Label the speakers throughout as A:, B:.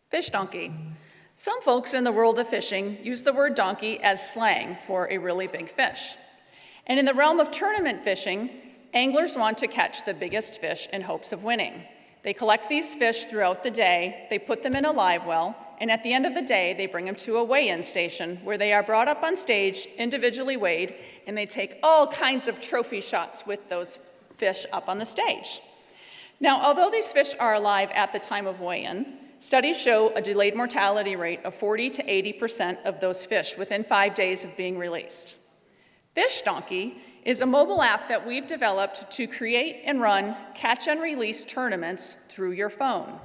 A: Fish donkey. Some folks in the world of fishing use the word donkey as slang for a really big fish. And in the realm of tournament fishing, anglers want to catch the biggest fish in hopes of winning. They collect these fish throughout the day, they put them in a live well, and at the end of the day, they bring them to a weigh-in station where they are brought up on stage, individually weighed, and they take all kinds of trophy shots with those fish up on the stage. Now, although these fish are alive at the time of weigh-in, studies show a delayed mortality rate of 40 to 80% of those fish within 5 days of being released. FishDonkey is a mobile app that we've developed to create and run catch and release tournaments through your phone.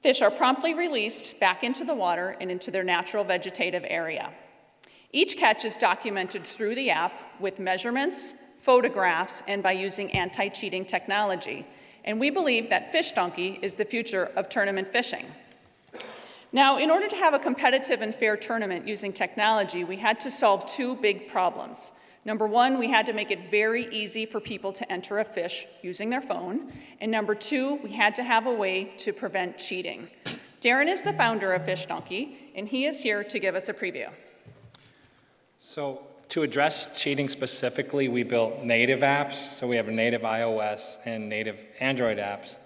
A: Fish are promptly released back into the water and into their natural vegetative area. Each catch is documented through the app with measurements, photographs, and by using anti-cheating technology. And we believe that FishDonkey is the future of tournament fishing. Now, in order to have a competitive and fair tournament using technology, we had to solve two big problems. Number one, we had to make it very easy for people to enter a fish using their phone. And number two, we had to have a way to prevent cheating. Darren is the founder of FishDonkey, and he is here to give us a preview.
B: So to address cheating specifically, we built native apps. So we have native iOS and native Android apps.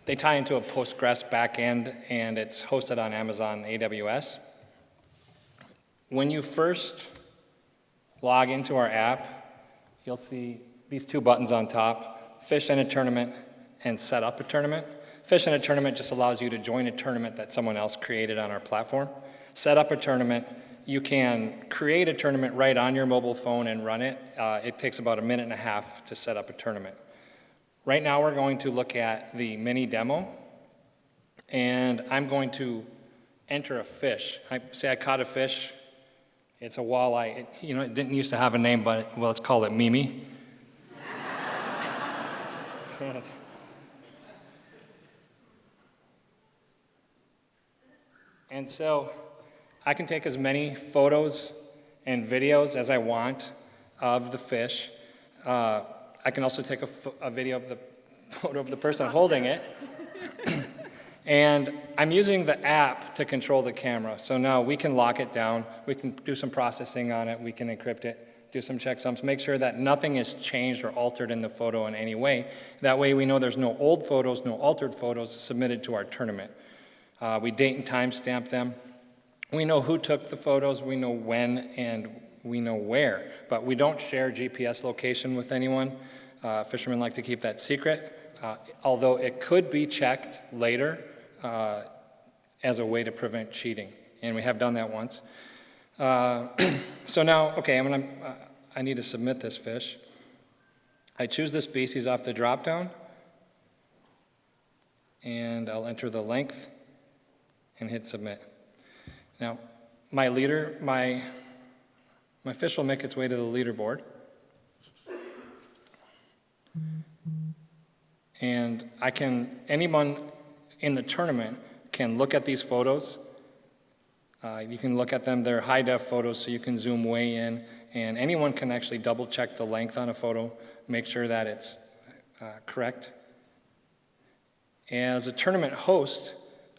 B: They tie into a Postgres backend, and it's hosted on Amazon AWS. When you first log into our app, you'll see these two buttons on top, Fish in a Tournament and Set Up a Tournament. Fish in a Tournament just allows you to join a tournament that someone else created on our platform. Set Up a Tournament, you can create a tournament right on your mobile phone and run it. It takes about 1.5 minutes to set up a tournament. Right now we're going to look at the mini demo, and I'm going to enter a fish. I caught a fish. It's a walleye. It didn't used to have a name, but let's call it Mimi. And so I can take as many photos and videos as I want of the fish. I can also take a video of the photo of the person holding it. And I'm using the app to control the camera. So now we can lock it down. We can do some processing on it. We can encrypt it, do some checksums, make sure that nothing is changed or altered in the photo in any way. That way we know there's no old photos, no altered photos submitted to our tournament. We date and timestamp them. We know who took the photos, we know when, and we know where. But we don't share GPS location with anyone. Fishermen like to keep that secret, although it could be checked later as a way to prevent cheating, and we have done that once. So now, okay, I need to submit this fish. I choose the species off the drop-down, and I'll enter the length and hit submit. Now, my fish will make its way to the leaderboard. And anyone in the tournament can look at these photos. You can look at them, they're high-def photos, so you can zoom way in, and anyone can actually double-check the length on a photo, make sure that it's correct. As a tournament host,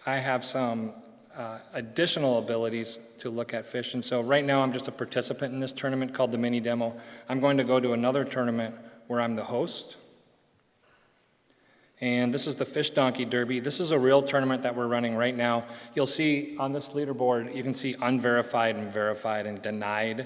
B: I have some additional abilities to look at fish, and so right now I'm just a participant in this tournament called the Mini Demo. I'm going to go to another tournament where I'm the host. And this is the FishDonkey Derby. This is a real tournament that we're running right now. You'll see on this leaderboard, you can see unverified and verified and denied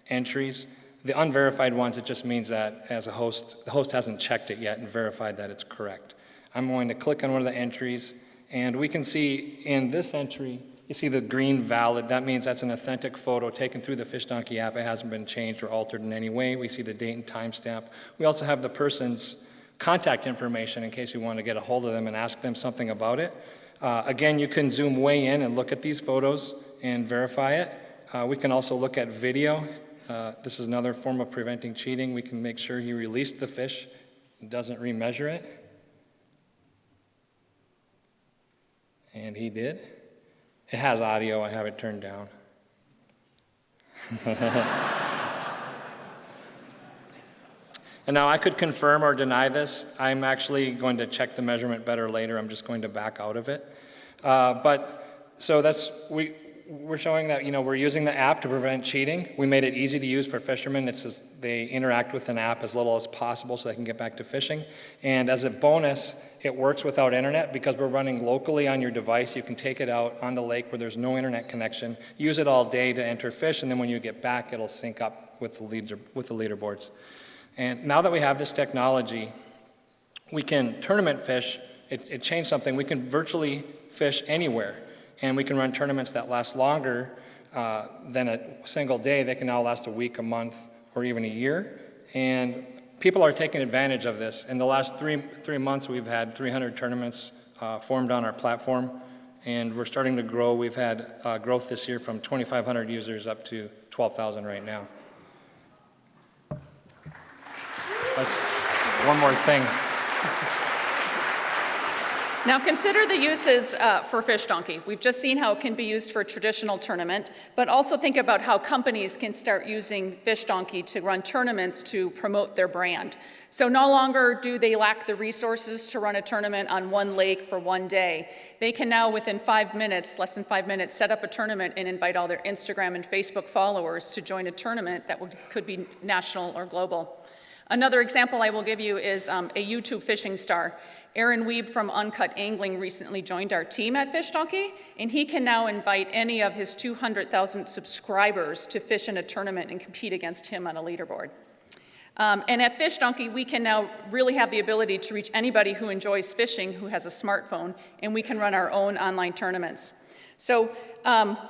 B: entries. The unverified ones, it just means that as a host, the host hasn't checked it yet and verified that it's correct. I'm going to click on one of the entries, and we can see in this entry, you see the green valid. That means that's an authentic photo taken through the FishDonkey app. It hasn't been changed or altered in any way. We see the date and timestamp. We also have the person's contact information in case we want to get a hold of them and ask them something about it. Again, you can zoom way in and look at these photos and verify it. We can also look at video. This is another form of preventing cheating. We can make sure he released the fish and doesn't remeasure it. And he did. It has audio. I have it turned down. And now I could confirm or deny this. I'm actually going to check the measurement better later. I'm just going to back out of it. We're showing that, we're using the app to prevent cheating. We made it easy to use for fishermen. They interact with an app as little as possible so they can get back to fishing. And as a bonus, it works without internet because we're running locally on your device. You can take it out on the lake where there's no internet connection, use it all day to enter fish, and then when you get back, it'll sync up with the leaderboards. And now that we have this technology, we can tournament fish. It changed something. We can virtually fish anywhere. And we can run tournaments that last longer than a single day. They can now last a week, a month, or even a year. And people are taking advantage of this. In the last three months, we've had 300 tournaments formed on our platform. And we're starting to grow. We've had growth this year from 2,500 users up to 12,000 right now. That's one more thing.
A: Now consider the uses for FishDonkey. We've just seen how it can be used for a traditional tournament, but also think about how companies can start using FishDonkey to run tournaments to promote their brand. So no longer do they lack the resources to run a tournament on one lake for one day. They can now, within 5 minutes, less than 5 minutes, set up a tournament and invite all their Instagram and Facebook followers to join a tournament that could be national or global. Another example I will give you is a YouTube fishing star. Aaron Wiebe from Uncut Angling recently joined our team at FishDonkey, and he can now invite any of his 200,000 subscribers to fish in a tournament and compete against him on a leaderboard. And at FishDonkey, we can now really have the ability to reach anybody who enjoys fishing who has a smartphone, and we can run our own online tournaments. So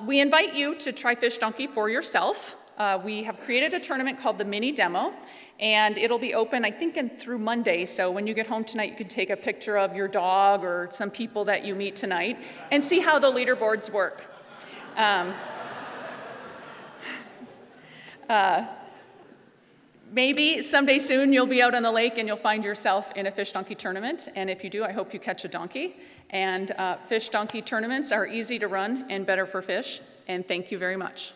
A: we invite you to try FishDonkey for yourself. We have created a tournament called the MinneDemo, and it'll be open, I think, through Monday. So when you get home tonight, you can take a picture of your dog or some people that you meet tonight and see how the leaderboards work. Maybe someday soon you'll be out on the lake and you'll find yourself in a FishDonkey tournament. And if you do, I hope you catch a donkey. And FishDonkey tournaments are easy to run and better for fish. And thank you very much.